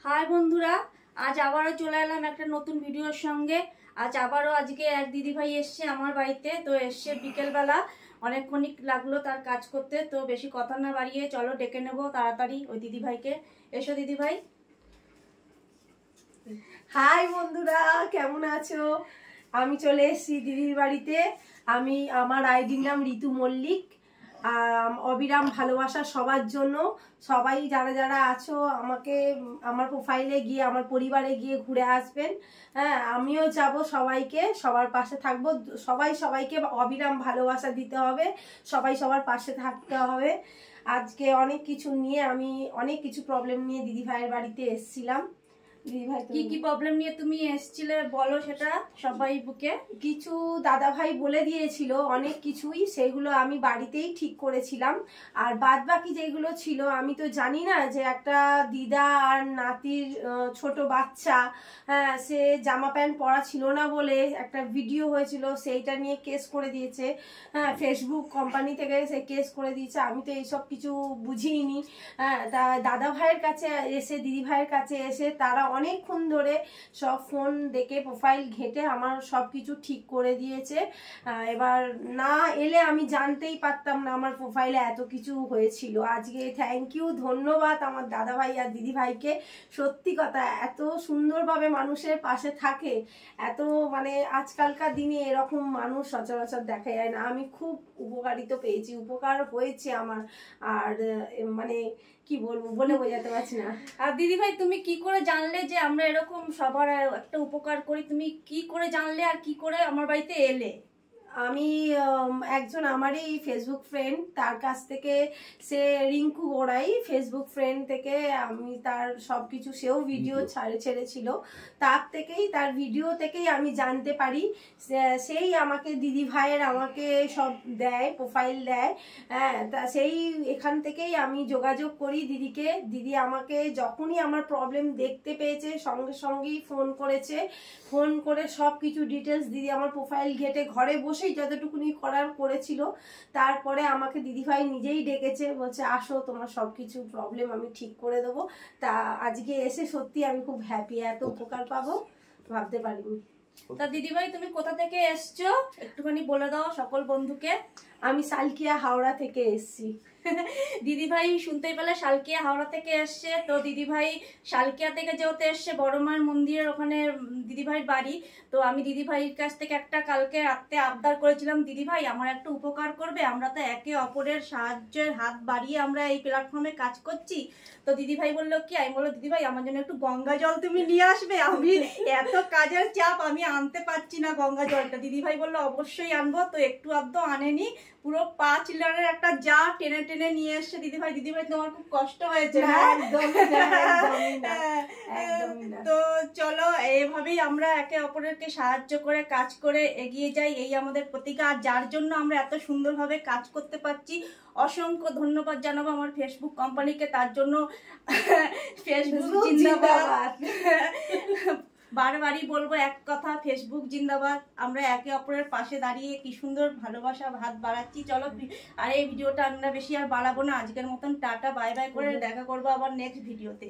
High বন্ধুরা, আজ আবারও চলে এলাম একটা নতুন ভিডিওর সঙ্গে। আজকে এক দিদিভাই এসছে আমার বাড়িতে। তো এসছে বিকেলবেলা, অনেকক্ষণই লাগলো তার কাজ করতে। তো বেশি কথা না বাড়িয়ে চলো ডেকে নেবো তাড়াতাড়ি ওই দিদিভাইকে। এসো দিদিভাই। হাই বন্ধুরা, কেমন আছো? আমি চলে এসেছি দিদির বাড়িতে। আমার আইডির নাম ঋতু মল্লিক। অবিরাম ভালোবাসা সবার জন্য। সবাই যারা যারা আছো আমাকে আমার প্রোফাইলে গিয়ে আমার পরিবারে গিয়ে ঘুরে আসবেন। হ্যাঁ, আমিও যাব, সবাইকে সবার পাশে থাকবো। সবাইকে অবিরাম ভালোবাসা দিতে হবে, সবাই সবার পাশে থাকতে হবে। আজকে অনেক কিছু প্রবলেম নিয়ে দিদি ভাইয়ের বাড়িতে এসেছিলাম। কি কি প্রবলেম নিয়ে তুমি এসেছিলে বলো সেটা সবাই বুকে। কিছু দাদা ভাই বলে দিয়েছিল অনেক কিছুই, সেগুলো আমি বাড়িতেই ঠিক করেছিলাম। আর বাদ বাকি যেগুলো ছিল আমি তো জানি না যে একটা দিদা আর নাতির ছোট বাচ্চা, হ্যাঁ, সে জামা প্যান্ট পরা ছিল না বলে একটা ভিডিও হয়েছিল, সেইটা নিয়ে কেস করে দিয়েছে। হ্যাঁ, ফেসবুক কোম্পানি থেকে সে কেস করে দিয়েছে। আমি তো এইসব কিছু বুঝিনি। হ্যাঁ, তা দাদা ভাইয়ের কাছে এসে দিদি ভাইয়ের কাছে এসে তারা অনেকক্ষণ ধরে সব ফোন দেখে প্রোফাইল ঘেটে আমার সব কিছু ঠিক করে দিয়েছে। এবার না এলে আমি জানতেই পারতাম না আমার প্রোফাইলে এত কিছু হয়েছিল। আজকে থ্যাংক ইউ, ধন্যবাদ আমার দাদা ভাই আর দিদি ভাইকে। সত্যি কথা, এত সুন্দরভাবে মানুষের পাশে থাকে, এত মানে আজকালকার দিনে এরকম মানুষ সচরাচর দেখা যায় না। আমি খুব উপকারিত পেয়েছি, উপকার হয়েছে আমার। আর মানে কি বলবো, বলে বোঝাতে পারছি না। আর দিদিভাই তুমি কি করে জানলে যে আমরা এরকম সবার একটা উপকার করি? তুমি কি করে জানলে আর কি করে আমার বাড়িতে এলে? আমি একজন আমারই ফেসবুক ফ্রেন্ড, তার কাছ থেকে, সে রিঙ্কু গোড়াই, ফেসবুক ফ্রেন্ড থেকে আমি তার সব কিছু, সেও ভিডিও ছেড়েছিল, তার ভিডিও থেকেই আমি জানতে পারি। সেই আমাকে দিদি ভাইয়ের আমাকে সব দেয়, প্রোফাইল দেয়। হ্যাঁ, তা সেই এখান থেকেই আমি যোগাযোগ করি দিদিকে। দিদি আমাকে যখনই আমার প্রবলেম দেখতে পেয়েছে সঙ্গে সঙ্গেই ফোন করেছে। ফোন করে সব কিছু ডিটেলস দিদি আমার প্রোফাইল ঘেটে ঘরে বসেই যতটুকুনি করার করেছিল। তারপরে আমাকে দিদিভাই নিজেই ডেকেছে, বলছে আসো, তোমার সব কিছু প্রবলেম আমি ঠিক করে দেবো। তা আজকে এসে সত্যি আমি খুব হ্যাপি, এত উপকার পাবো ভাবতে পারিনি। তা দিদিভাই তুমি কোথা থেকে এসছো একটুখানি বলে দাও সকল বন্ধুকে। আমি সালকিয়া হাওড়া থেকে এসছি। দিদিভাই শুনতেই পেলে সালকিয়া হাওড়া থেকে এসছে। তো দিদিভাই সালকিয়া থেকে যেহেতু এসছে, বড় মায়ের মন্দিরের ওখানে দিদিভাইয়ের বাড়ি। তো আমি দিদিভাইয়ের কাছ থেকে একটা কালকে রাত্রে আবদার করেছিলাম, দিদিভাই আমার একটা উপকার করবে, আমরা তো একে অপরের সাহায্যের হাত বাড়িয়ে আমরা এই প্ল্যাটফর্মে কাজ করছি। তো দিদিভাই বললো কি, আমি বললো দিদিভাই আমার জন্য একটু গঙ্গা জল তুমি নিয়ে আসবে, আমি এত কাজের চাপ আমি আনতে পারছি না গঙ্গা জলটা। দিদিভাই বললো অবশ্যই আনবো। তো একটু আধটু আনেনি, পুরো 5 লিটারের একটা জার টেনে টেনে নিয়ে এসছে দিদিভাই। দিদিভাই তোমার খুব কষ্ট হয়েছে। তো চলো এইভাবেই আমরা একে অপরকে সাহায্য করে কাজ করে এগিয়ে যাই, এই আমাদের প্রতিজ্ঞা। আর যার জন্য আমরা এত সুন্দরভাবে কাজ করতে পারছি, অসংখ্য ধন্যবাদ জানাবো আমার ফেসবুক কোম্পানিকে। তার জন্য ফেসবুক জিন্দাবাদ। বারবারই বলবো এক কথা, ফেসবুক জিন্দাবাদ। আমরা একে অপরের পাশে দাঁড়িয়ে কি সুন্দর ভালোবাসা হাত বাড়াচ্ছি। চলো, আর এই ভিডিওটা আমরা বেশি আর বাড়াবো না, আজকের মতন টাটা বাই বাই করে দেখা করবো আবার নেক্সট ভিডিওতে।